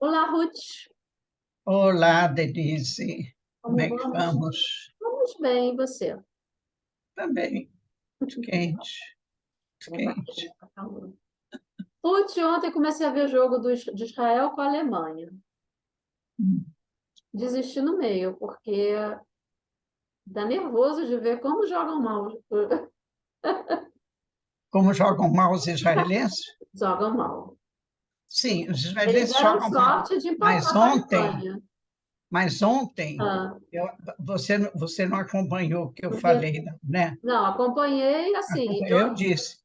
Olá, Ruth. Olá, Denise. Como Como é que vamos? vamos? Vamos bem, e você? Também, muito quente, muito É bacana, quente. tá calor. Ruth, ontem comecei a ver jogo de Israel com a Alemanha. Desisti no meio, porque dá nervoso de ver como jogam mal. Como jogam mal os israelenses? Jogam mal. Sim, os Eles israelenses deram jogam mal. sorte de Mas empatar com a ontem, Alemanha. mas ontem, Ah, eu- você não acompanhou o que eu não, vi- falei, né? não, acompanhei assim. Eu disse,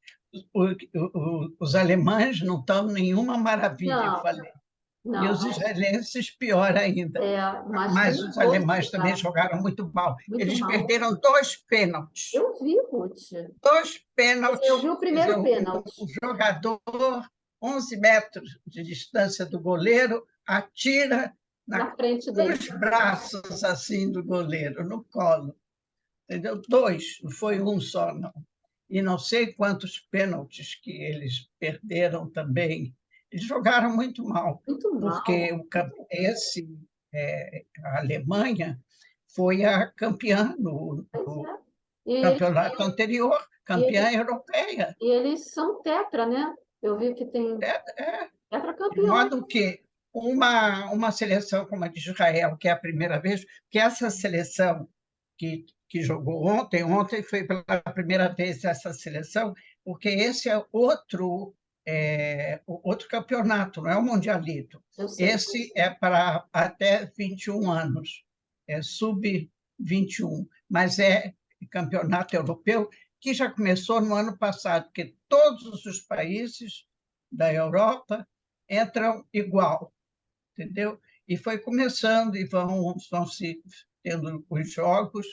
os alemães não estão nenhuma maravilha, eu Não, falei. E não, os israelenses, pior ainda. mas que Mas os nervoso que alemães também tá. jogaram muito mal. Muito Eles mal. perderam dois pênaltis. Eu vi, Ruth. Dois Eu vi pênaltis, o quer dizer, primeiro o pênalti. jogador, 11 metros de distância do goleiro, atira Na frente dele. nos braços assim do goleiro, no colo. Entendeu? Dois, não foi um só, não. E não sei quantos pênaltis que eles perderam também. Eles jogaram muito mal, Muito porque mal. a Alemanha foi a campeã Pois no é. E eles, campeonato anterior, e campeã eles, europeia. e eles são tetra, né? Eu vi que tem É, de tetracampeões. modo que uma seleção como a de Israel, que é a primeira vez, que essa seleção que jogou ontem foi pela primeira vez essa seleção, porque esse é outro campeonato, não é o Mundialito. Eu sei. Esse é para até 21 anos, é sub-21, mas é campeonato europeu que já começou no ano passado, porque todos os países da Europa entram igual, entendeu? E foi começando e vão se tendo os jogos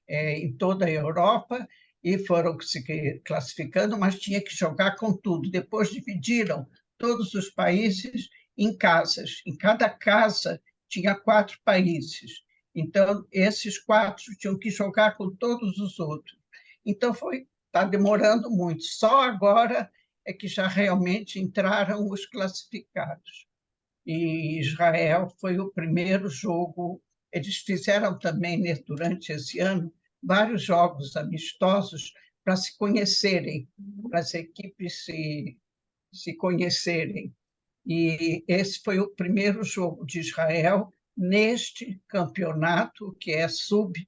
em toda a Europa e foram se classificando, mas tinha que jogar com tudo. Depois dividiram todos os países em casas. Em cada casa tinha quatro países. Então, esses quatro tinham que jogar com todos os outros. Então, está demorando muito. Só agora é que já realmente entraram os classificados. E Israel foi o primeiro jogo. Eles fizeram também, durante esse ano, vários jogos amistosos para se conhecerem, para as equipes se conhecerem. E esse foi o primeiro jogo de Israel neste campeonato, que é sub-21.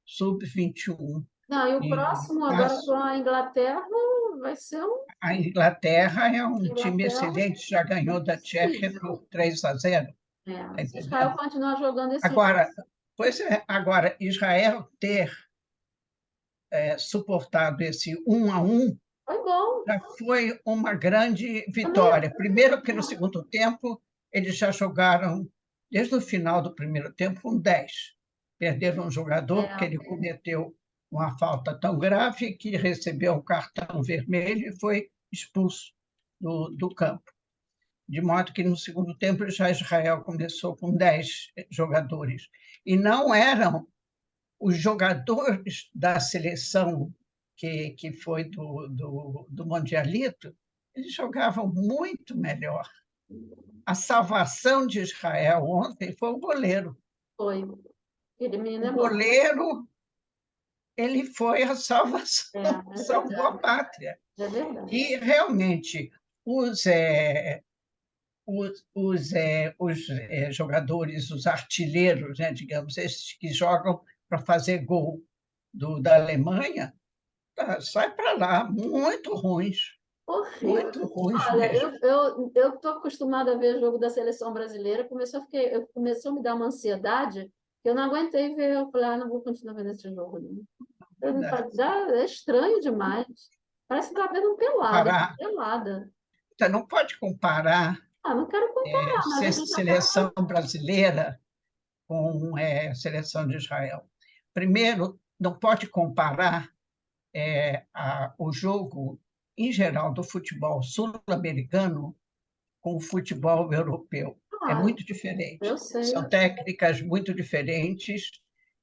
Sub-21. Não, e o E próximo, agora com a Inglaterra, vai ser um. a Inglaterra é um time Inglaterra excelente, já é ganhou da Tchequia difícil. por 3-0, É, está se Israel entendendo? continuar jogando esse jogo, Agora, pois é, agora, Israel ter suportado esse 1-1 foi bom. já foi uma grande Também vitória. Primeiro, porque no é. segundo tempo eles já jogaram, desde o final do primeiro tempo, com 10. Perderam um jogador porque É. ele cometeu uma falta tão grave que recebeu um cartão vermelho e foi expulso do campo. De modo que no segundo tempo já Israel começou com 10 jogadores. E não eram os jogadores da seleção que foi do Mundialito, eles jogavam muito melhor. A salvação de Israel ontem foi o goleiro. Foi. Aquele menino O é bom. goleiro, ele foi a É, salvação, é salvou a verdade. pátria. É verdade. E realmente os jogadores, os artilheiros, né, digamos, esses que jogam para fazer gol da Alemanha, sai para lá, Horrível. muito ruins Olha, mesmo. eu estou acostumada a ver jogo da seleção brasileira. Começou a me dar uma ansiedade que eu não aguentei ver. Eu falei, não vou continuar vendo esse jogo, não. É estranho demais. Parece que está vendo um pelado, Comparar, pelada. você não pode comparar Ah, não quero comparar, mas a gente acaba. seleção brasileira com seleção de Israel. Primeiro, não pode comparar o jogo, em geral, do futebol sul-americano com o futebol europeu. É Ah, muito diferente. eu sei. São técnicas muito diferentes.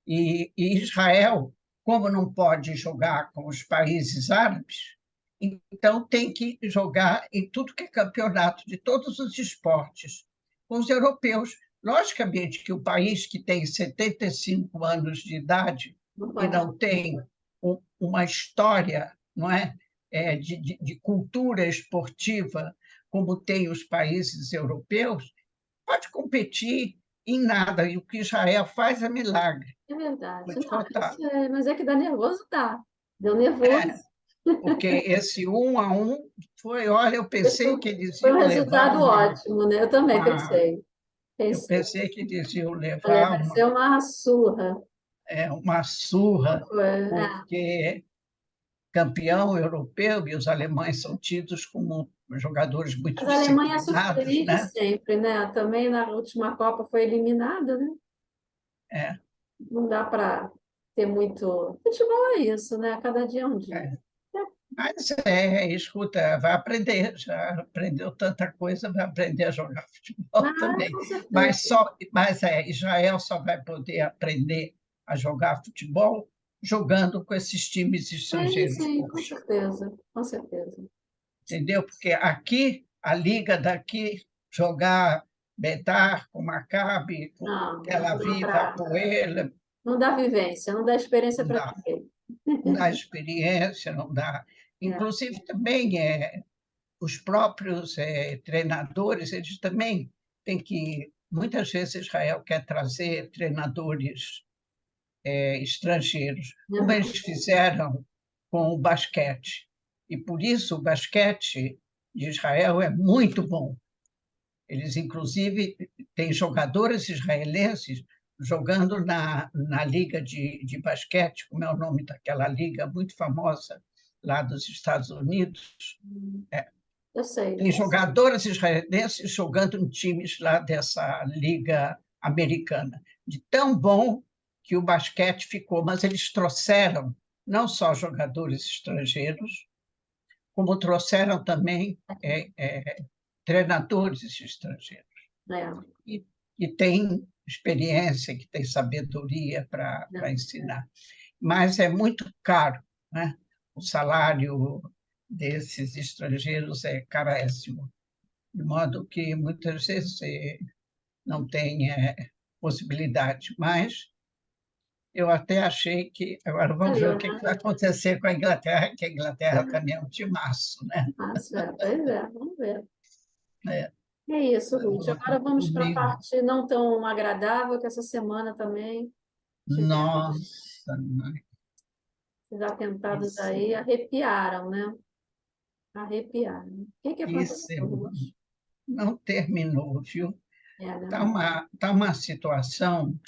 E Israel, como não pode jogar com os países árabes, Então, tem que jogar em tudo que é campeonato, de todos os esportes, com os europeus. Logicamente que o país que tem 75 anos de idade Não e pode. não tem uma história, não é? De cultura esportiva, como tem os países europeus, pode competir em nada. E o que Israel faz é milagre. É Vou verdade. te Não, eu contar. sei, mas é que dá nervoso, dá. Deu É, nervoso. porque esse 1-1 foi, olha, eu pensei que eles Foi um iam levar resultado ótimo, né? Eu também uma pensei. eu Pensei. pensei que eles iam Olha, levar vai ser uma surra. uma surra, É. porque campeão europeu e os alemães são tidos como jogadores muito Mas a Alemanha disciplinados, surpreende né? sempre, né? Também na última Copa foi eliminada, né? É, Não dá para ter muito. Futebol é isso, né? Cada dia é um dia. é. Mas, escuta, vai aprender, já aprendeu tanta coisa, vai aprender a jogar futebol Ah, também. com certeza. Mas Israel só vai poder aprender a jogar futebol jogando com esses times Sim, estrangeiros sim, com bons, certeza. Com certeza. entendeu? Porque aqui, a liga daqui, jogar Betar com Maccabi, com Não, Tel não dá Aviv, para. Hapoel, Não dá vivência, não dá experiência não para dá, ninguém. não dá experiência, não dá. É, Inclusive, também os próprios treinadores, eles também têm que. Muitas vezes Israel quer trazer treinadores estrangeiros, como né? eles fizeram com o basquete. E por isso o basquete de Israel é muito bom. Eles, inclusive, têm jogadores israelenses jogando na liga de basquete, como é o nome daquela liga muito famosa lá dos Estados Unidos. Eu sei. Tem jogadoras israelenses jogando em times lá dessa liga americana. De tão bom que o basquete ficou, mas eles trouxeram não só jogadores estrangeiros, como trouxeram também treinadores estrangeiros. É, E, e tem experiência, que tem sabedoria é. para ensinar. Mas é muito caro, né? O salário desses estrangeiros é carésimo, de modo que muitas vezes não tem possibilidade. Mas eu até achei que. Agora vamos ver Valeu, o que né? vai acontecer com a Inglaterra, que a Inglaterra também é um timaço, né? Mas, pois é, vamos ver. É, É isso, Ruth. Agora vamos para a domingo. parte não tão agradável, que essa semana também tivemos Nossa, os atentados isso, aí, arrepiaram, né? Arrepiaram. O que que que aconteceu, semana. Ruth? Não terminou, viu? É, né? Tá uma situação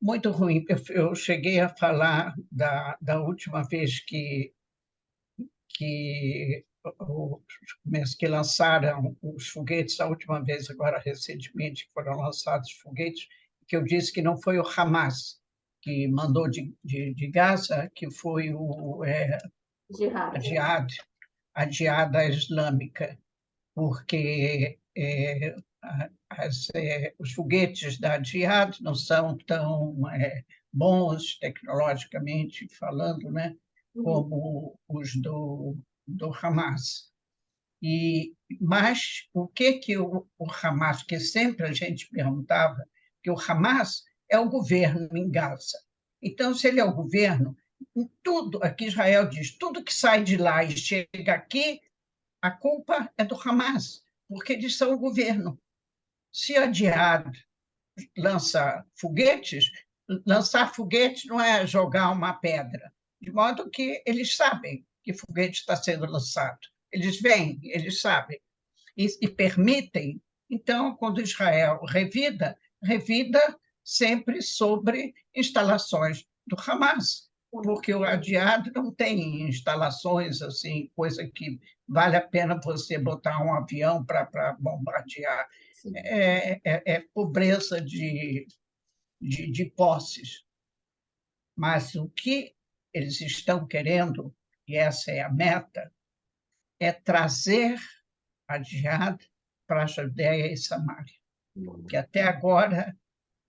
muito ruim. Eu cheguei a falar da última vez que, que lançaram os foguetes, a última vez, agora recentemente, que foram lançados os foguetes, que eu disse que não foi o Hamas que mandou de Gaza, que foi a Jihad. Jihad, a Jihad Islâmica, porque os foguetes da Jihad não são tão bons tecnologicamente falando, né, Uhum. como os do Hamas. Mas o que o Hamas, que sempre a gente perguntava, que o Hamas é o governo em Gaza. Então, se ele é o governo, tudo, aqui Israel diz, tudo que sai de lá e chega aqui, a culpa é do Hamas, porque eles são o governo. Se a Jihad lança foguetes, lançar foguetes não é jogar uma pedra, de modo que eles sabem que foguete está sendo lançado. Eles veem, eles sabem, e permitem. Então, quando Israel revida sempre sobre instalações do Hamas, porque o Jihad não tem instalações assim, coisa que vale a pena você botar um avião para bombardear. Sim. É pobreza de posses. Mas o que eles estão querendo, e essa é a meta, é trazer a Jihad para a Judéia e Samaria, que até agora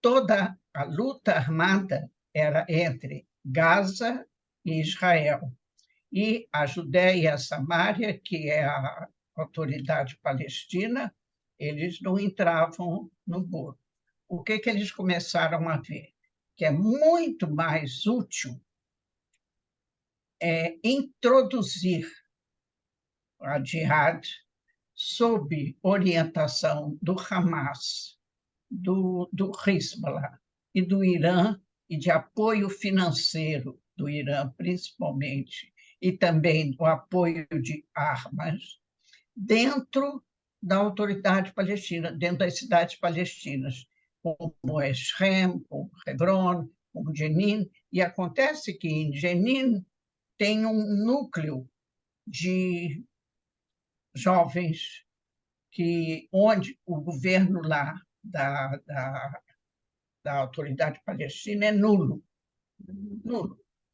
toda a luta armada era entre Gaza e Israel. e a Judéia e a Samária, que é a autoridade palestina, eles não entravam no muro. O que eles começaram a ver? Que é muito mais útil introduzir a jihad sob orientação do Hamas, do Hezbollah e do Irã, e de apoio financeiro do Irã, principalmente, e também o apoio de armas, dentro da autoridade palestina, dentro das cidades palestinas, como é Shem, como Hebron, como Jenin. E acontece que em Jenin tem um núcleo de jovens onde o governo lá da autoridade palestina é nulo,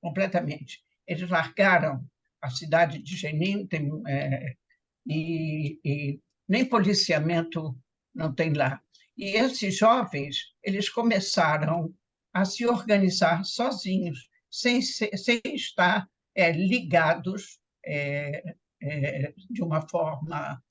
completamente. Eles largaram a cidade de Jenin, e nem policiamento não tem lá. E esses jovens, eles começaram a se organizar sozinhos, sem estar ligados de uma forma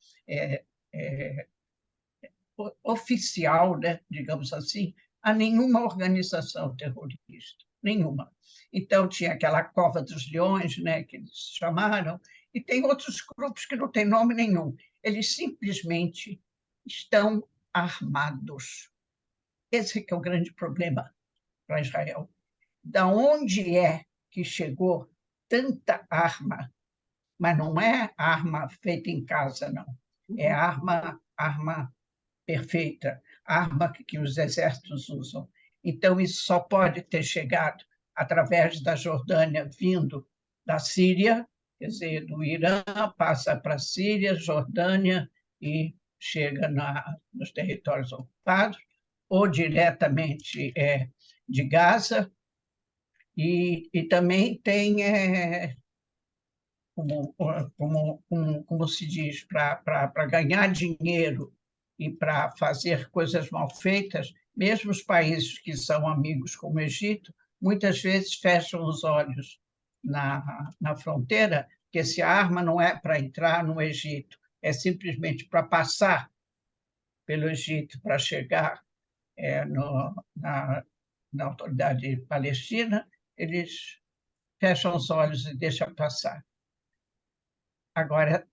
oficial, né, digamos assim, a nenhuma organização terrorista, nenhuma. Então, tinha aquela Cova dos Leões, né, que eles chamaram, e tem outros grupos que não têm nome nenhum. Eles simplesmente estão armados. Esse que é o grande problema para Israel. Da onde é que chegou tanta arma? Mas não é arma feita em casa, não. É arma perfeita, arma que os exércitos usam. Então, isso só pode ter chegado através da Jordânia, vindo da Síria, quer dizer, do Irã, passa para a Síria, Jordânia e chega nos territórios ocupados, ou diretamente de Gaza, e também tem, como se diz, para ganhar dinheiro e para fazer coisas mal feitas, mesmo os países que são amigos, como o Egito, muitas vezes fecham os olhos na fronteira, porque se a arma não é para entrar no Egito, é simplesmente para passar pelo Egito para chegar na autoridade palestina, eles fecham os olhos e deixam passar. Agora,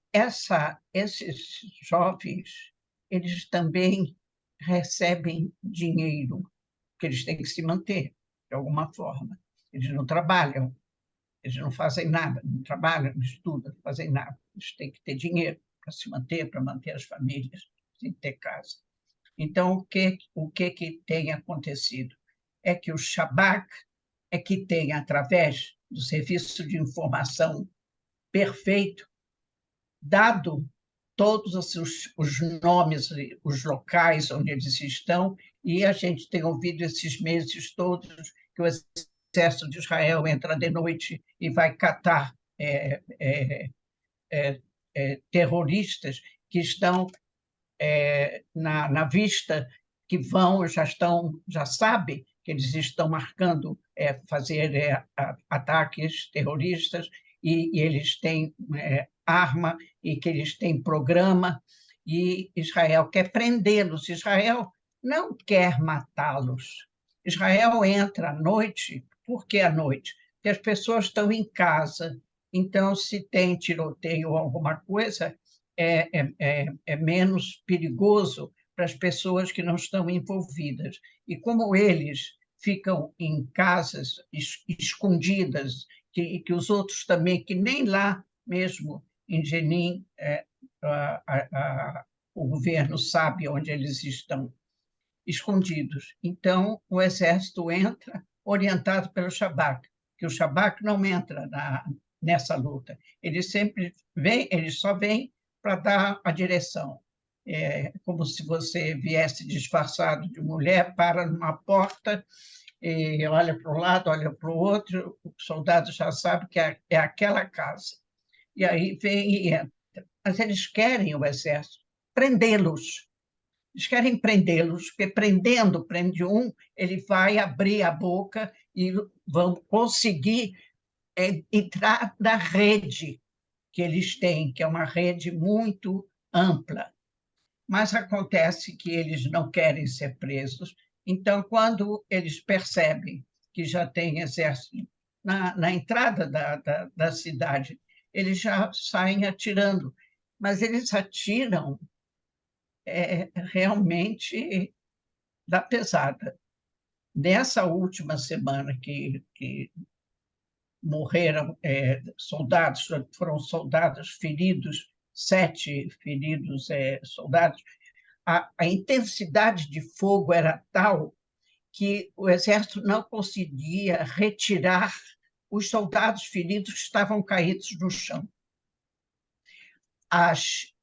esses jovens, eles também recebem dinheiro, porque eles têm que se manter, de alguma forma. Eles não trabalham, eles não fazem nada, não trabalham, não estudam, não fazem nada. Eles têm que ter dinheiro para se manter, para manter as famílias, sem ter casa. Então, o que tem acontecido? É que o Shabak é que tem, através do serviço de informação perfeito, dado todos os nomes, os locais onde eles estão, e a gente tem ouvido esses meses todos que o exército de Israel entra de noite e vai catar terroristas que estão na vista, que já sabem que eles estão marcando fazer ataques terroristas, e eles têm arma, e que eles têm programa, e Israel quer prendê-los. Israel não quer matá-los. Israel entra à noite. Por que à noite? Porque as pessoas estão em casa, então, se tem tiroteio ou alguma coisa, é menos perigoso para as pessoas que não estão envolvidas. E como eles ficam em casas escondidas, que os outros também, que nem lá mesmo em Jenin, o governo sabe onde eles estão escondidos. Então, o exército entra orientado pelo Shabak, que o Shabak não entra nessa luta. Ele só vem para dar a direção. É como se você viesse disfarçado de mulher, para numa porta, e olha para um lado, olha para o outro, o soldado já sabe que é aquela casa. E aí vem e entra. Mas eles querem, o exército, prendê-los. Eles querem prendê-los, porque prende um, ele vai abrir a boca e vão conseguir entrar na rede que eles têm, que é uma rede muito ampla. Mas acontece que eles não querem ser presos, então, quando eles percebem que já tem exército na entrada da cidade, eles já saem atirando, mas eles atiram realmente da pesada. Nessa última semana que morreram soldados, foram soldados feridos, 7 feridos soldados, a intensidade de fogo era tal que o exército não conseguia retirar os soldados feridos que estavam caídos no chão.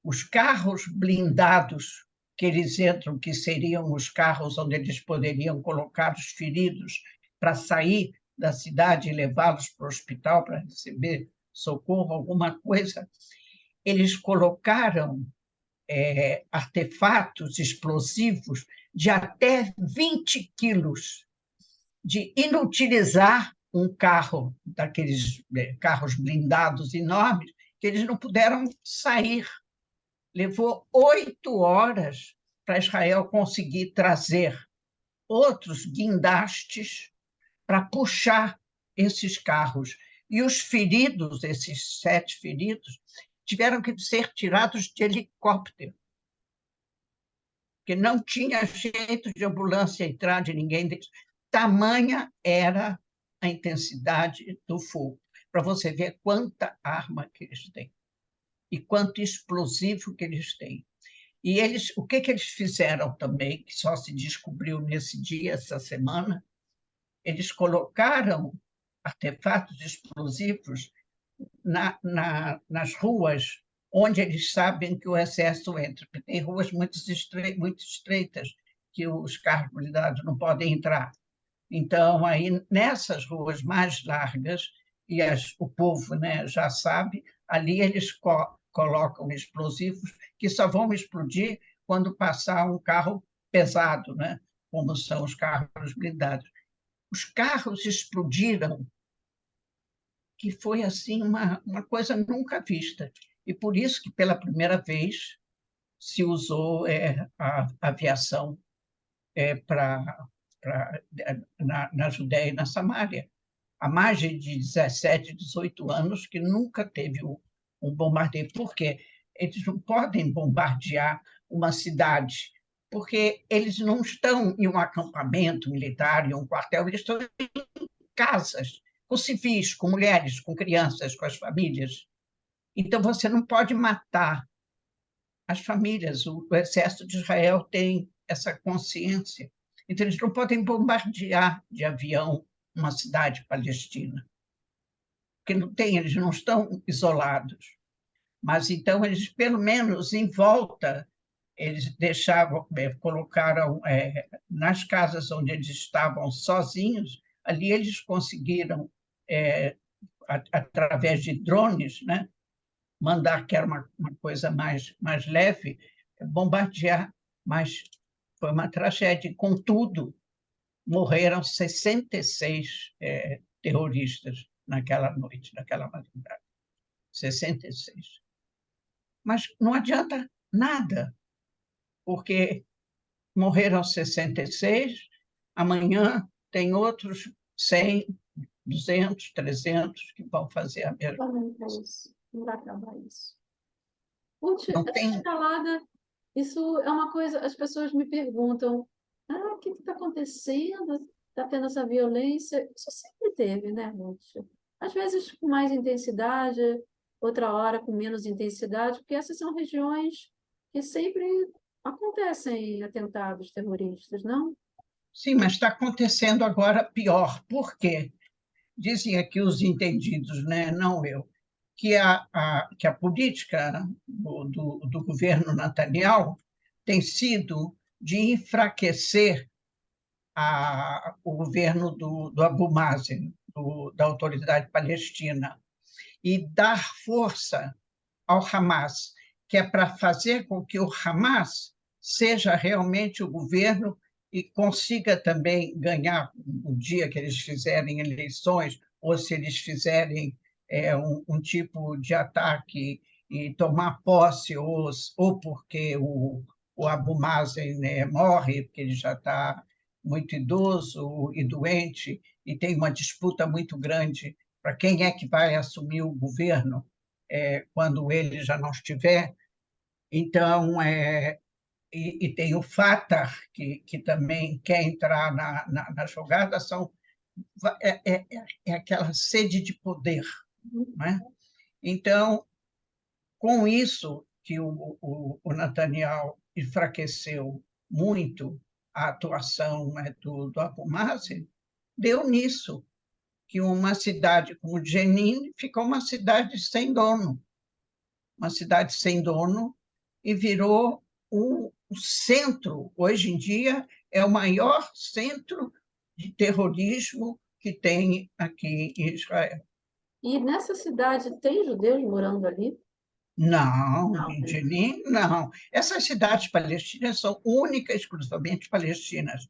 Os carros blindados que eles entram, que seriam os carros onde eles poderiam colocar os feridos para sair da cidade e levá-los para o hospital para receber socorro, alguma coisa, eles colocaram artefatos explosivos de até 20 quilos, de inutilizar um carro, daqueles carros blindados enormes, que eles não puderam sair. Levou 8 horas para Israel conseguir trazer outros guindastes para puxar esses carros. E os feridos, esses 7 feridos, tiveram que ser tirados de helicóptero, porque não tinha jeito de ambulância entrar, de ninguém. Tamanha era a intensidade do fogo, para você ver quanta arma que eles têm e quanto explosivo que eles têm. E eles, o que eles fizeram também, que só se descobriu nesse dia, essa semana, eles colocaram artefatos explosivos nas ruas onde eles sabem que o exército entra, porque tem ruas muito estreitas que os carros blindados não podem entrar. Então, aí, nessas ruas mais largas, e o povo, né, já sabe, ali eles colocam explosivos que só vão explodir quando passar um carro pesado, né, como são os carros blindados. Os carros explodiram, que foi assim uma coisa nunca vista. E por isso que, pela primeira vez, se usou a aviação na Judéia e na Samária. Há mais de 17, 18 anos que nunca teve um bombardeio. Por quê? Eles não podem bombardear uma cidade, porque eles não estão em um acampamento militar, em um quartel, eles estão em casas, com civis, com mulheres, com crianças, com as famílias. Então, você não pode matar as famílias. O exército de Israel tem essa consciência. Então, eles não podem bombardear de avião uma cidade palestina, porque não tem, eles não estão isolados. Mas, então, eles, pelo menos, em volta, eles deixavam, colocaram nas casas onde eles estavam sozinhos, ali eles conseguiram, através de drones, né, mandar, que era uma coisa mais leve, bombardear, mas foi uma tragédia. Contudo, morreram 66 terroristas naquela noite, naquela madrugada. 66. Mas não adianta nada, porque morreram 66, amanhã tem outros 100, 200, 300 que vão fazer a mesma coisa. Não vai acabar isso. Puxa, Não essa tem. escalada, isso é uma coisa, as pessoas me perguntam, o que está acontecendo? Está tendo essa violência? Isso sempre teve, né, Ruth? Às vezes com mais intensidade, outra hora com menos intensidade, porque essas são regiões que sempre acontecem atentados terroristas, não? Sim, mas está acontecendo agora pior. Por quê? Dizem aqui os entendidos, né? Não eu, que a política do governo Netanyahu tem sido de enfraquecer o governo do Abu Mazen, da Autoridade Palestina, e dar força ao Hamas, que é para fazer com que o Hamas seja realmente o governo e consiga também ganhar, no dia que eles fizerem eleições, ou se eles fizerem um tipo de ataque e tomar posse, ou porque o Abu Mazen, né, morre, porque ele já está muito idoso e doente, e tem uma disputa muito grande para quem é que vai assumir o governo quando ele já não estiver. Então, e tem o Fatah, que também quer entrar na jogada, é aquela sede de poder. Não é? Então, com isso que o Netanyahu enfraqueceu muito a atuação, né, do Abu Mazen, deu nisso, que uma cidade como Jenin ficou uma cidade sem dono, e virou o centro, hoje em dia, é o maior centro de terrorismo que tem aqui em Israel. E nessa cidade tem judeus morando ali? Não, Não, em tem. Jenin, não. Essas cidades palestinas são únicas, exclusivamente palestinas.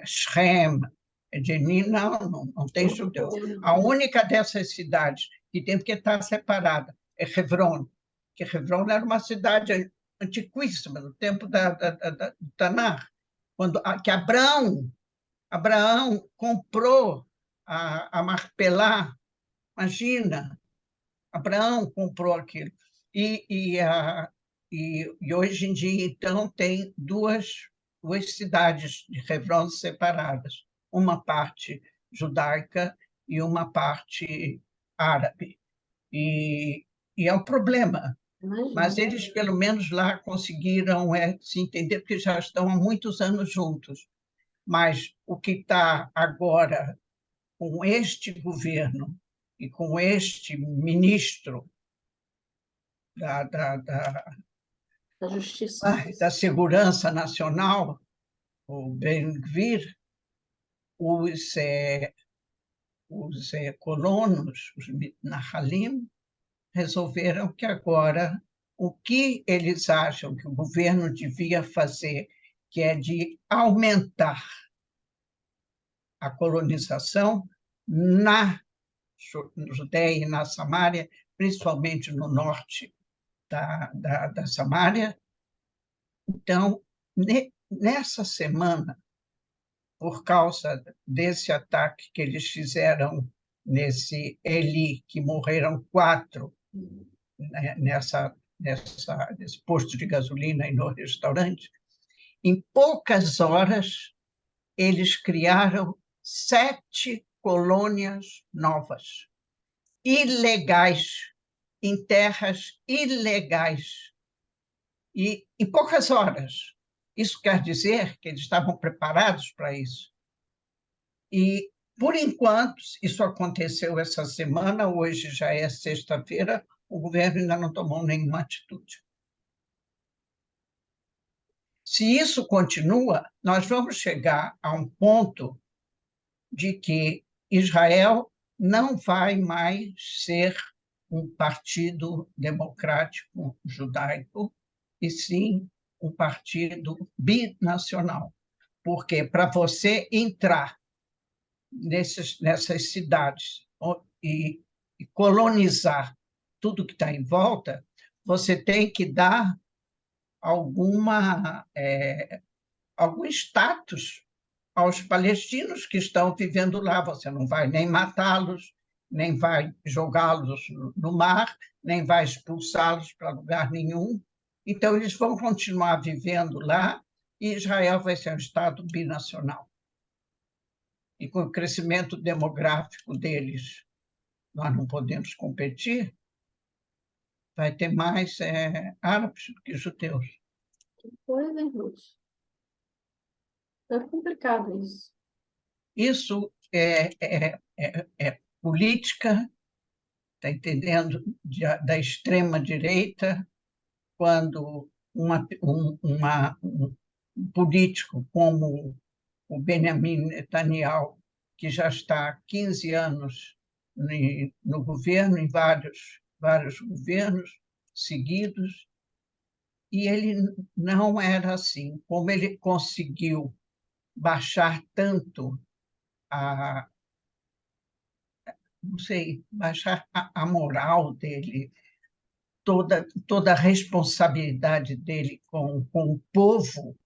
Shem, Jenin, não tem judeus. A única dessas cidades que tem, porque está separada, é Hebron, que Hebron era uma cidade antiquíssima, no tempo do Tanar, que Abraão comprou a Marpelá, imagina, Abraão comprou aquilo. E, e, a, e hoje em dia, então, tem duas cidades de Hebron separadas, uma parte judaica e uma parte árabe. E, e é um problema, Imagina. mas eles, pelo menos lá, conseguiram se entender, porque já estão há muitos anos juntos. Mas o que está agora com este governo e com este ministro da, da, da, Da justiça. da Segurança Nacional, o Ben-Gvir, os, os colonos, os Nahalim, resolveram que agora o que eles acham que o governo devia fazer, que é de aumentar a colonização na Judéia e na Samária, principalmente no norte da Samária. Então, nessa semana, por causa desse ataque que eles fizeram nesse Eli, que morreram 4, né, nesse posto de gasolina e no restaurante, em poucas horas eles criaram 7 colônias novas, ilegais, em terras ilegais, e em poucas horas. Isso quer dizer que eles estavam preparados para isso. E, por enquanto, isso aconteceu essa semana, hoje já é sexta-feira, o governo ainda não tomou nenhuma atitude. Se isso continua, nós vamos chegar a um ponto de que Israel não vai mais ser um partido democrático judaico, e sim um partido binacional. Porque para você entrar nessas cidades e colonizar tudo que está em volta, você tem que dar algum status aos palestinos que estão vivendo lá. Você não vai nem matá-los, nem vai jogá-los no mar, nem vai expulsá-los para lugar nenhum. Então, eles vão continuar vivendo lá e Israel vai ser um Estado binacional. E com o crescimento demográfico deles, nós não podemos competir, vai ter mais árabes do que judeus. Que coisa, hein, Ruth? É complicado isso. Isso é política, está entendendo, da extrema-direita, quando um político como o Benjamin Netanyahu, que já está há 15 anos no governo, em vários governos seguidos, e ele não era assim. Como ele conseguiu baixar tanto a não sei, baixar a moral dele, toda a responsabilidade dele com o povo,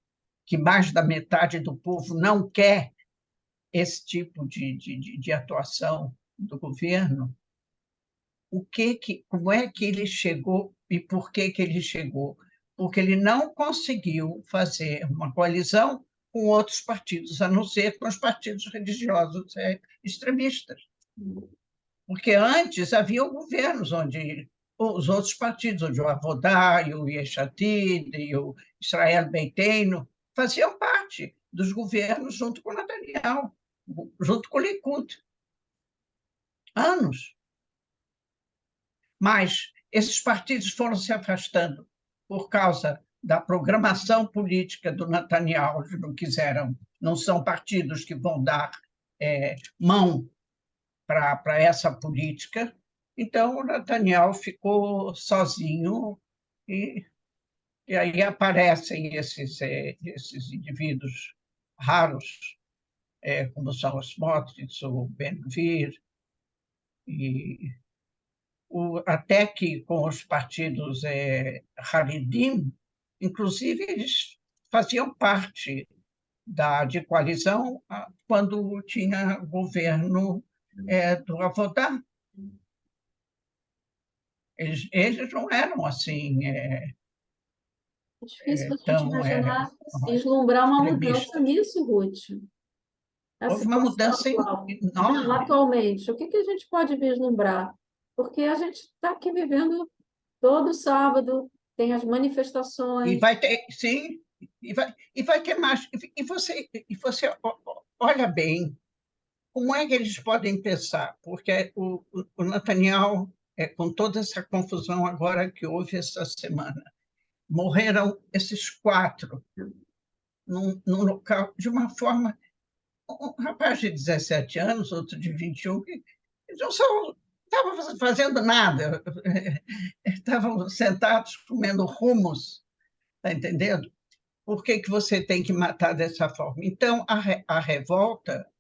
que mais da metade do povo não quer esse tipo de atuação do governo. Como é que ele chegou e por que ele chegou? Porque ele não conseguiu fazer uma coalizão com outros partidos, a não ser com os partidos religiosos extremistas. Porque antes havia governos onde os outros partidos, onde o Avodá, e o Yesh Atid, e o Israel Beiteinu, faziam parte dos governos junto com o Netanyahu, junto com o Likud. Anos. Mas esses partidos foram se afastando por causa da programação política do Netanyahu, não quiseram, não são partidos que vão dar mão para essa política. Então, o Netanyahu ficou sozinho e aí aparecem esses indivíduos raros, como são os Smotrich, o Ben-Gvir, e até que com os partidos Haridim, inclusive, eles faziam parte de coalizão quando tinha governo do Avodá. Eles não eram assim É difícil a gente tão imaginar, vislumbrar uma mudança extremistas. nisso, Ruth. A Houve uma situação mudança atual. enorme. Atualmente, o que a gente pode vislumbrar? Porque a gente está aqui vivendo todo sábado, tem as E manifestações. vai ter, sim, e vai ter mais. E você olha bem, como é que eles podem pensar? Porque o Netanyahu, com toda essa confusão agora que houve essa semana, morreram esses 4 num local, de uma forma. Um rapaz de 17 anos, outro de 21, que não estavam fazendo nada, estavam sentados comendo hummus, está entendendo? Por que você tem que matar dessa forma? Então, a revolta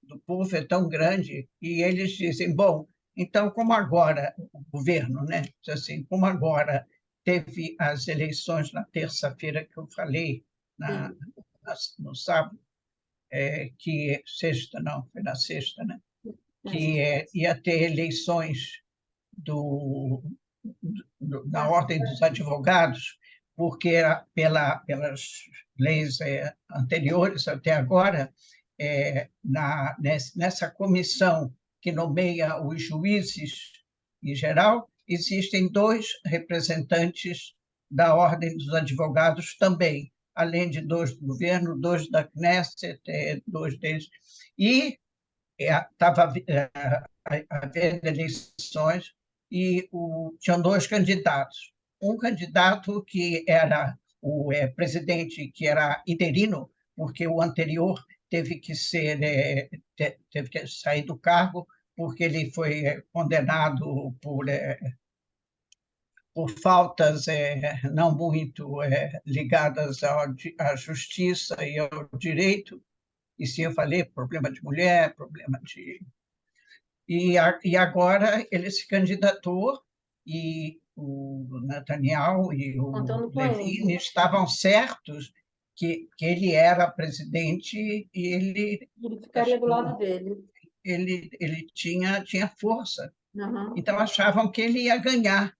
do povo é tão grande e eles dizem, bom, então, como agora o governo, né, assim, como agora teve as eleições na terça-feira que eu falei, Sim, no sábado, que sexta, não, foi na sexta, né? Que ia ter eleições na Ordem dos Advogados, porque pelas leis anteriores até agora, nessa comissão que nomeia os juízes em geral, existem 2 representantes da Ordem dos Advogados também, além de 2 do governo, 2 da Knesset, 2 deles. E estava havendo eleições e tinham 2 candidatos. Um candidato que era o presidente, que era interino, porque o anterior teve que sair do cargo porque ele foi condenado por faltas não muito ligadas à justiça e ao direito. E sim, eu falei, problema de mulher, problema de. E agora ele se candidatou e o Netanyahu e o contando com ele. Levin estavam certos que ele era presidente e Ele ficaria do lado dele. ele tinha força. Uhum. Então achavam que ele ia ganhar.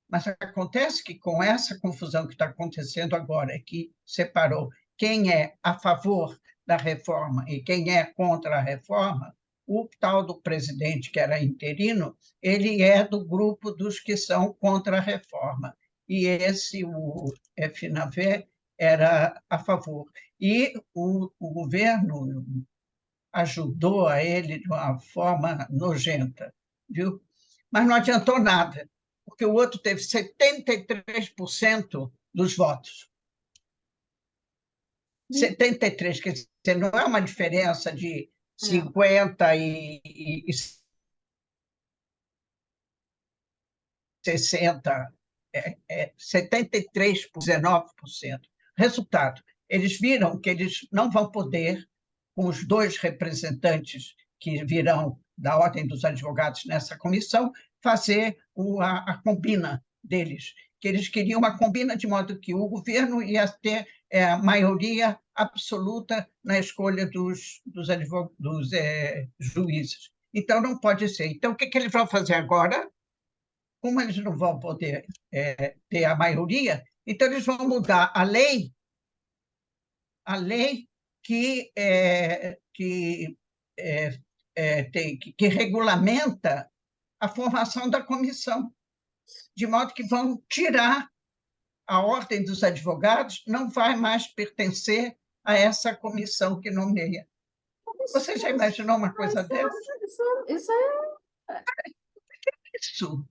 Mas acontece que com essa confusão que está acontecendo agora, que separou quem é a favor da reforma e quem é contra a reforma, o tal do presidente, que era interino, ele é do grupo dos que são contra a reforma. E esse, o FNV, era a favor. E o governo ajudou a ele de uma forma nojenta, viu? Mas não adiantou nada, porque o outro teve 73% dos votos. 73%, quer dizer, não é uma diferença de 50 e 60, 73 por 19%. Resultado, eles viram que eles não vão poder, com os 2 representantes que virão da Ordem dos Advogados nessa comissão, fazer a combina deles, que eles queriam uma combina de modo que o governo ia ter maioria absoluta na escolha dos juízes. Então, não pode ser. Então, o que eles vão fazer agora? Como eles não vão poder ter a maioria, então eles vão mudar a lei que regulamenta a formação da comissão, de modo que vão tirar a Ordem dos Advogados, não vai mais pertencer a essa comissão que nomeia. Você já imaginou uma coisa dessa? Isso Isso.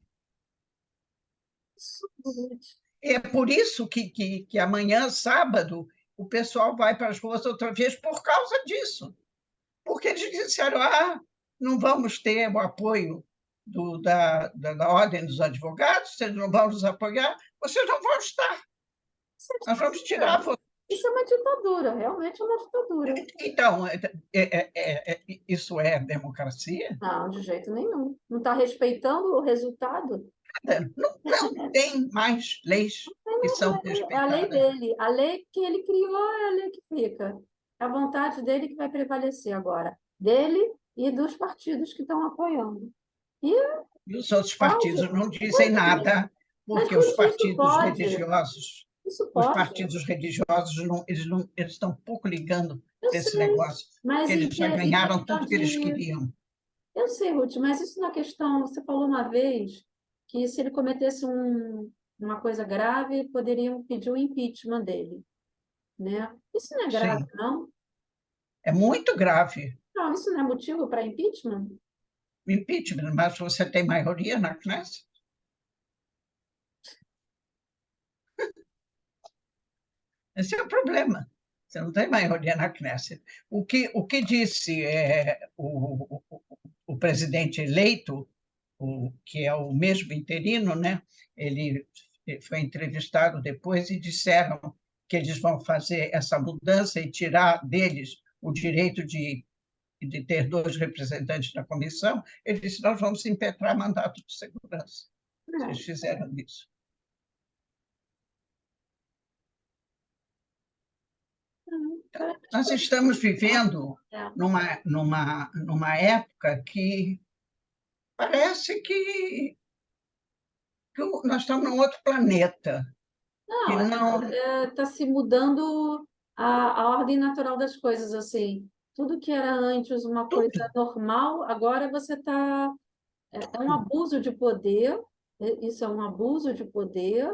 Ruth. É por isso que amanhã, sábado, o pessoal vai para as ruas outra vez por causa disso. Porque eles disseram, não vamos ter o apoio da Ordem dos Advogados, vocês não vão nos apoiar, vocês não vão estar. Nós vamos tirar a votação. Isso é uma ditadura, realmente é uma ditadura. Então, isso é democracia? Não, de jeito nenhum. Não está respeitando o resultado? Não tem mais leis que são respeitadas. É a lei dele. A lei que ele criou é a lei que fica. É a vontade dele que vai prevalecer agora. Dele e dos partidos que estão apoiando. E os outros partidos não dizem nada, porque os partidos religiosos... Os partidos religiosos eles estão um pouco ligando esse negócio, porque eles já ganharam tudo que eles queriam. Eu sei, Ruth, mas isso na questão, você falou uma vez que se ele cometesse uma coisa grave, poderiam pedir o impeachment dele, né? Isso não é grave, Sim. não? É muito grave. Não, isso não é motivo para impeachment? Impeachment, mas você tem maioria na Knesset? Esse é o problema. Você não tem maioria na Knesset. O que disse o presidente eleito, que é o mesmo interino, né? Ele foi entrevistado depois e disseram que eles vão fazer essa mudança e tirar deles o direito de ter 2 representantes na comissão. Ele disse, nós vamos impetrar mandato de segurança. Eles fizeram isso. Nós estamos vivendo numa época que parece que nós estamos num outro planeta. Não, está se mudando a ordem natural das coisas, assim. Tudo que era antes uma coisa normal, agora você está... É um abuso de poder, isso é um abuso de poder,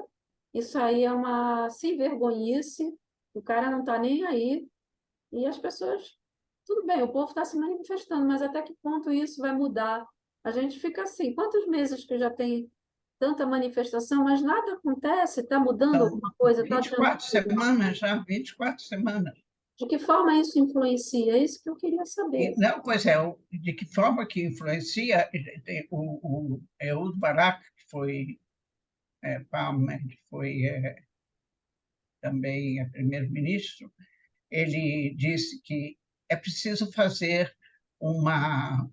isso aí é uma sem-vergonhice, o cara não está nem aí, e as pessoas... Tudo bem, o povo está se manifestando, mas até que ponto isso vai mudar? A gente fica assim, quantos meses que já tem tanta manifestação, mas nada acontece, está mudando alguma coisa? 24 semanas já, 24 semanas. De que forma isso influencia? É isso que eu queria saber. Não, pois é, de que forma que influencia o Ehud Barak, que foi também primeiro-ministro, ele disse que é preciso fazer uma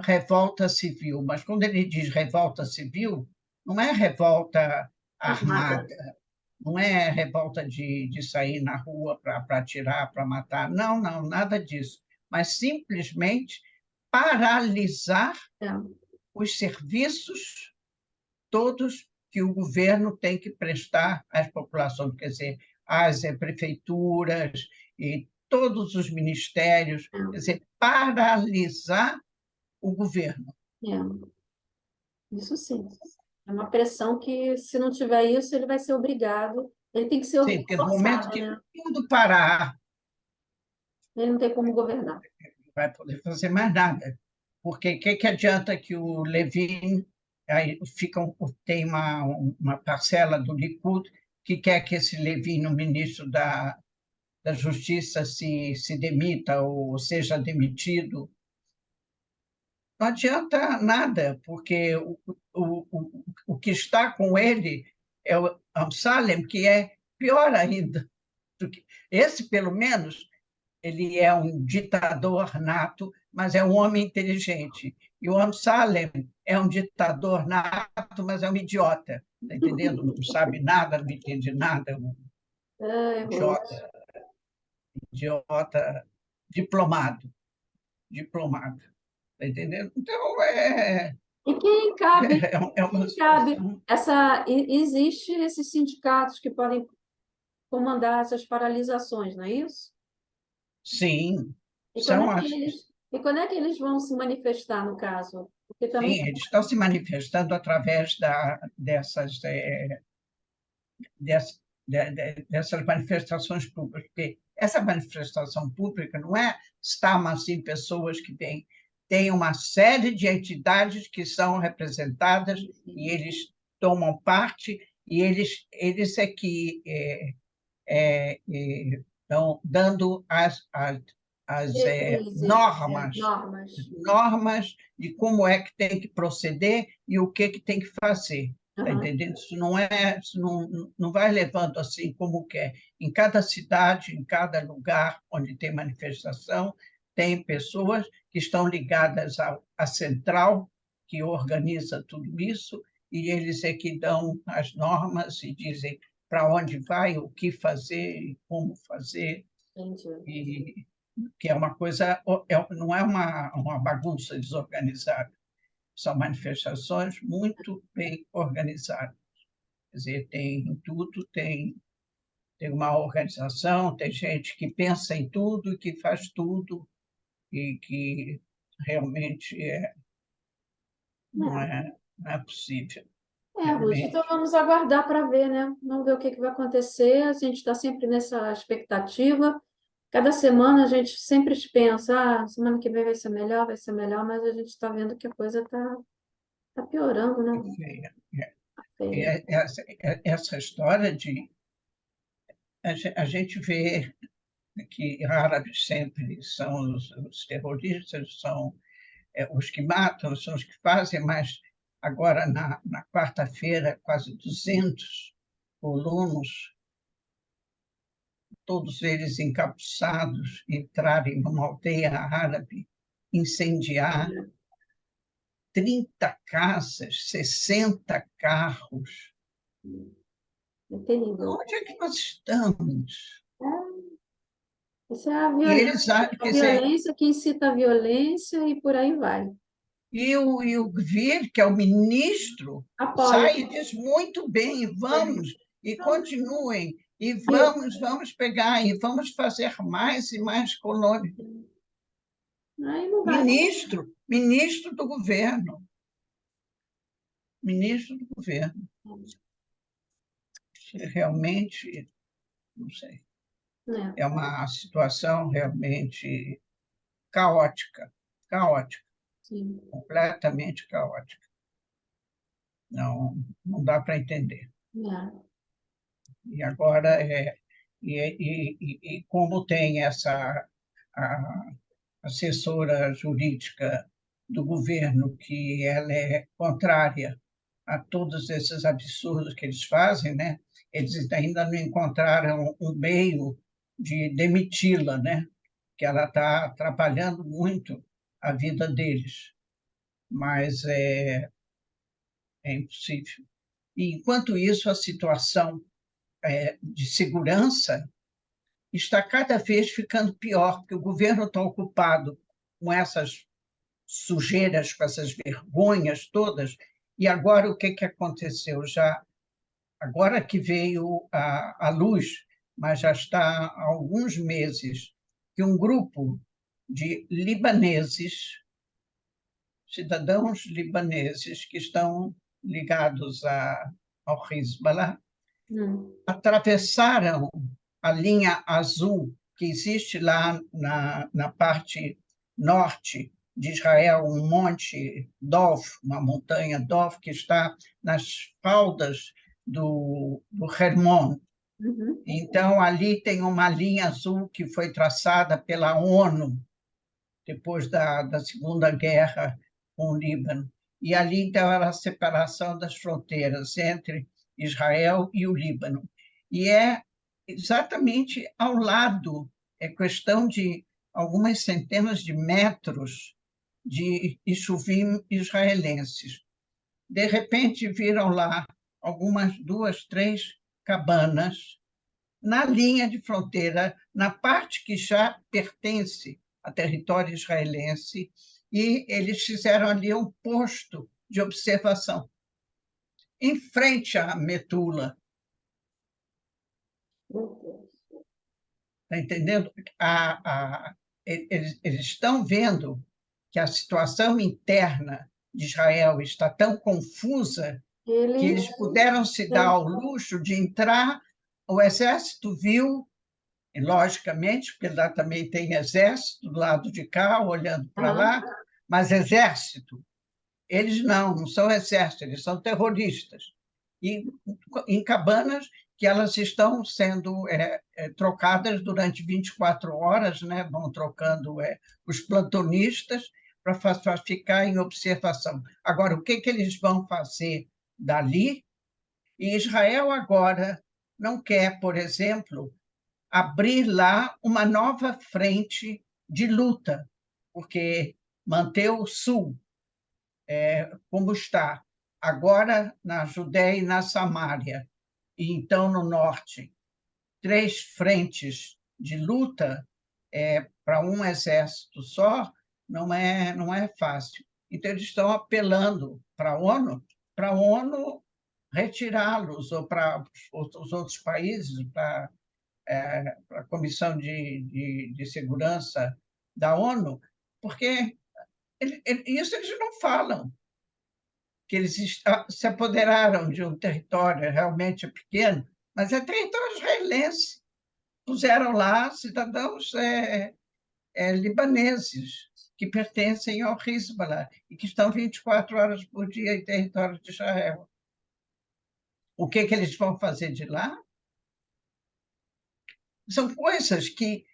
revolta civil, mas quando ele diz revolta civil, não é revolta armada, não é revolta de sair na rua para atirar, para matar, não, nada disso, mas simplesmente paralisar os serviços todos que o governo tem que prestar às populações, quer dizer, às prefeituras e todos os ministérios, quer dizer, paralisar o governo. Isso sim. É uma pressão que, se não tiver isso, ele vai ser obrigado. Ele tem que ser Sim, porque no momento que tudo parar, ele não tem como governar. Não vai poder fazer mais nada. Porque o que adianta que o Levin aí tem uma parcela do Likud que quer que esse Levin, o ministro da Justiça, se demita ou seja demitido? Não adianta nada, porque o que está com ele é o Amsalem, que é pior ainda. Esse, pelo menos, ele é um ditador nato, mas é um homem inteligente. E o Amsalem é um ditador nato, mas é um idiota, tá entendendo? Não sabe nada, não entende nada, é um Ai, Ruth. idiota, idiota diplomado, diplomado, tá entendendo? Então, E quem cabe, é uma quem cabe situação... existe esses sindicatos que podem comandar essas paralisações, não é isso? Sim, E quando é são que as... eles vão se manifestar, no caso? Porque também Sim, eles estão se manifestando através dessas manifestações públicas, porque essa manifestação pública não é estar assim pessoas que têm, tem uma série de entidades que são representadas e eles tomam parte e eles é que estão dando diretrizes, normas. normas de como é que tem que proceder e o que tem que fazer. Está Aham. entendendo? Isso não vai levando assim como quer. Em cada cidade, em cada lugar onde tem manifestação, tem pessoas que estão ligadas à central, que organiza tudo isso, e eles é que dão as normas e dizem para onde vai, o que fazer e como fazer, Entendi. e que é uma coisa, não é uma bagunça desorganizada, são manifestações muito bem organizadas. Quer dizer, tem tudo, tem uma organização, tem gente que pensa em tudo e que faz tudo, e que realmente não é possível, Ruth, então realmente. vamos aguardar para ver, né? Vamos ver o que que vai acontecer. A gente está sempre nessa expectativa. Cada semana a gente sempre pensa, semana que vem vai ser melhor, mas a gente está vendo que a coisa tá piorando, né? Tá E feio. essa história de... A gente vê que árabes sempre são os terroristas, são os que matam, são os que fazem, mas agora, na quarta-feira, quase 200 colonos, todos eles encapuçados, entrarem numa aldeia árabe, incendiar 30 casas, 60 carros. É terrível. Onde é que nós estamos? Isso é a E eles, a quer dizer, violência que incita a violência e por aí vai. e o Gvir, que é o ministro, Apoia. sai e diz muito bem, vamos, e continuem, e Viu? vamos pegar, e vamos fazer mais e mais colônias. Aí não vai. Ministro do governo, ministro do governo. Realmente, não sei, É, é uma situação realmente caótica, caótica, sim. completamente caótica. Não dá para entender. É. E agora, como tem essa a assessora jurídica do governo, que ela é contrária a todos esses absurdos que eles fazem, né? Eles ainda não encontraram um meio de demiti-la, né? Que ela está atrapalhando muito a vida deles, mas é impossível. E, enquanto isso, a situação de segurança está cada vez ficando pior, porque o governo está ocupado com essas sujeiras, com essas vergonhas todas, e agora o que aconteceu? Agora que veio a luz, mas já está há alguns meses, que um grupo de libaneses, cidadãos libaneses que estão ligados ao Hezbollah, Hum. atravessaram a linha azul que existe lá na parte norte de Israel, um monte Dov, uma montanha Dov, que está nas faldas do Hermon. Uhum. Então, ali tem uma linha azul que foi traçada pela ONU depois da Segunda Guerra com o Líbano. E ali, então, era a separação das fronteiras entre Israel e o Líbano. E é exatamente ao lado, é questão de algumas centenas de metros de chuvim israelenses. De repente, viram lá algumas 2, 3 cabanas na linha de fronteira, na parte que já pertence a território israelense, e eles fizeram ali um posto de observação, em frente à Metula. Está entendendo? Eles estão vendo que a situação interna de Israel está tão confusa que eles puderam se dar ao luxo de entrar. O exército viu, e logicamente, porque lá também tem exército do lado de cá, olhando para lá, mas exército, eles não são exército, eles são terroristas. E em cabanas que elas estão sendo trocadas durante 24 horas, né? Vão trocando os plantonistas para ficar em observação. Agora, o que eles vão fazer dali? E Israel agora não quer, por exemplo, abrir lá uma nova frente de luta, porque manter o sul como está agora na Judéia e na Samária, e então no norte, 3 frentes de luta para um exército só, não é fácil. Então, eles estão apelando para a ONU retirá-los, ou para os outros países, para a Comissão de Segurança da ONU, porque isso eles não falam, que eles se apoderaram de um território realmente pequeno, mas é território israelense. Puseram lá cidadãos libaneses que pertencem ao Hezbollah e que estão 24 horas por dia em território de Israel. O que eles vão fazer de lá? São coisas que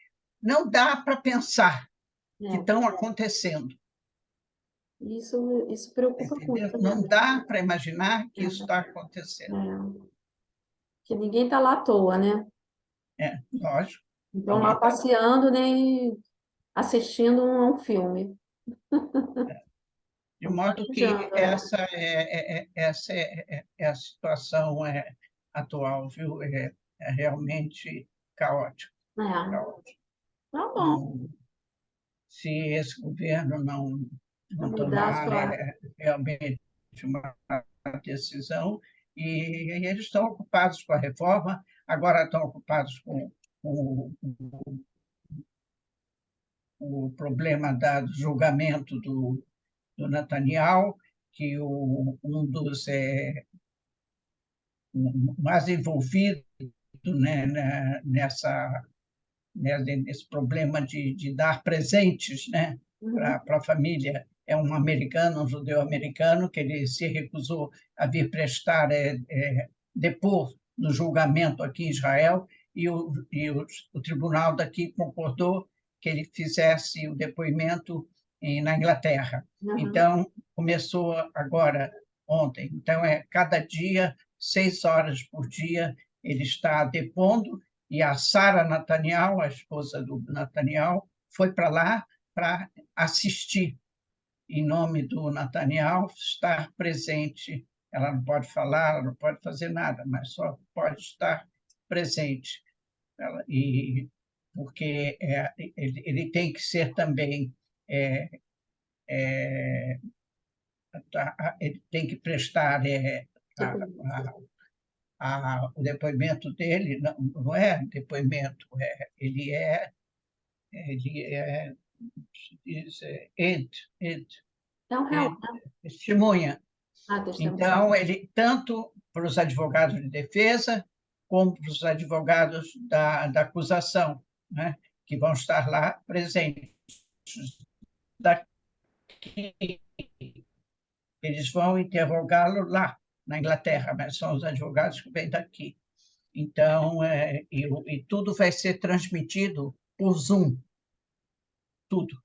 não dá para pensar que estão acontecendo. Isso preocupa muito. Não dá para imaginar que isso está acontecendo. Que ninguém está lá à toa, né? Lógico. Então, lá passeando, nem assistindo um filme. De modo que essa é a situação atual, viu? É realmente caótico. Caótico. Tá bom. Se esse governo não Mudar tomar realmente uma decisão, e eles estão ocupados com a reforma, agora estão ocupados com o problema do julgamento do Netanyahu, que um dos mais envolvidos, né, nesse problema de dar presentes, né, para a família, é um americano, um judeu americano, que ele se recusou a vir prestar depor no julgamento aqui em Israel, e o tribunal daqui concordou que ele fizesse o depoimento na Inglaterra. Então, começou agora, ontem. Então, cada dia, 6 horas por dia, ele está depondo, e a Sara Netanyahu, a esposa do Netanyahu, foi para lá para assistir, em nome do Netanyahu, estar presente. Ela não pode falar, ela não pode fazer nada, mas só pode estar presente. Porque ele tem que ser também ele tem que prestar o depoimento dele, não é depoimento, ele é testemunha. Então, ele, tanto para os advogados de defesa, como para os advogados da acusação, né, que vão estar lá presentes. Eles vão interrogá-lo lá, na Inglaterra, mas são os advogados que vêm daqui. Então, e tudo vai ser transmitido por Zoom, tudo.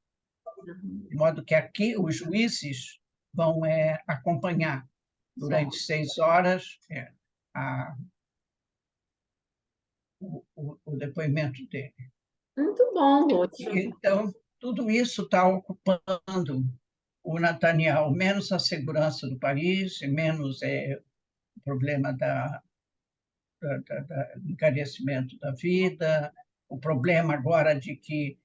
De modo que aqui os juízes vão acompanhar durante 6 horas o depoimento dele. Muito bom, Ruth. Então, tudo isso está ocupando o Netanyahu, menos a segurança do país, e menos o problema do encarecimento da vida, o problema agora de que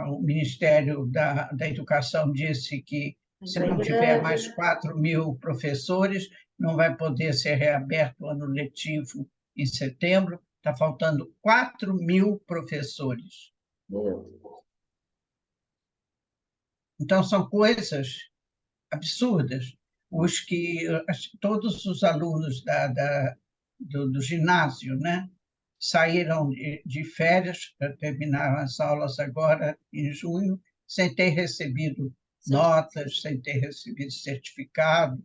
o Ministério da Educação disse que, se Entrei não tiver mais greve. 4.000 professores, não vai poder ser reaberto o ano letivo em setembro. Está faltando 4.000 professores. Meu Então, são coisas absurdas. Todos os alunos do ginásio, né, saíram de férias, terminaram as aulas agora em junho, sem ter recebido Deus. notas, sem ter recebido certificado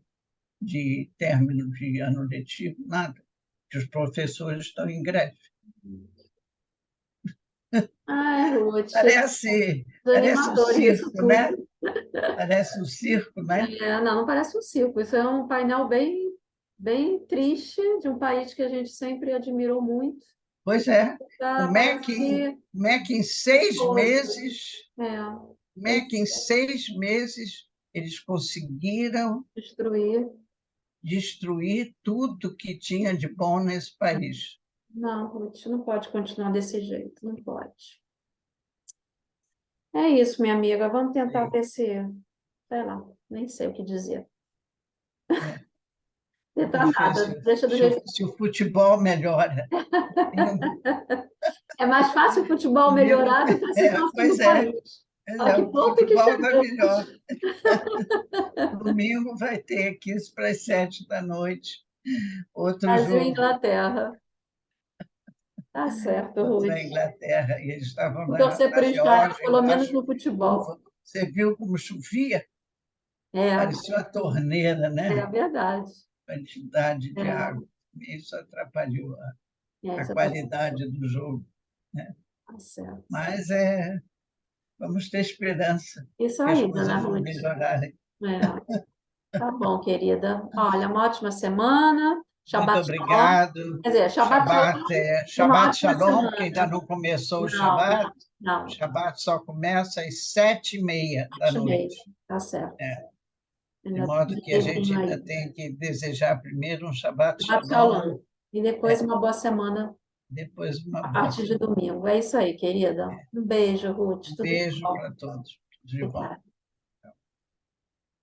de término de ano letivo, nada, que os professores estão em greve. Ai, Ruth, Parece um desanimador isso circo, né? tudo. Parece um circo, né? Não, não parece um circo. Isso é um painel bem triste de um país que a gente sempre admirou muito. Pois é. Tá, Como é parece que, que como é que em 6 meses, é, como é que em 6 meses eles conseguiram destruir. destruir tudo que tinha de bom nesse país? Não, Ruth, não pode continuar desse jeito, não pode. É isso, minha amiga. Vamos tentar ver se, sei lá, nem sei o que dizer. É. Tentar Vamos ver nada, deixa do jeito. se o futebol melhora. É mais fácil o futebol Domingo, melhorar do que a situação do pois é, país. A que o ponto que futebol vai chegamos? melhor. Domingo vai ter aqui para as 7 da noite outro Brasil e jogo Inglaterra. Tá certo, contra Ruth. a Inglaterra, e eles estavam Vou torcer na por Israel, Geórgia, pelo menos embaixo no de futebol. chuva. Você viu como chovia? É, Parecia uma torneira, é né? a verdade. Quantidade de É, água. Isso atrapalhou a isso tá, qualidade do jogo, né? tá certo. Mas vamos ter esperança Isso que as aí, dona coisas vão Ruth. melhorarem. É, tá bom, querida. Olha, uma ótima semana. Muito Shabbat Shalom. obrigado. Quer dizer, Shabbat Shalom e uma Shabbat ótima Shalom, porque ainda semana. não começou o Não, Shabbat. não, não. Shabbat só começa às 7h30 da Acho mesmo. noite. Tá certo. De Ainda modo tem um que a gente tempinho ainda aí. tem que desejar primeiro um Shabbat Shabbat Shalom, Shalom. E depois uma boa semana depois uma a boa partir de semana. domingo. É isso aí, querida. Um beijo, Ruth. Um Tudo de beijo bom. para todos. Tudo de bom. Obrigada.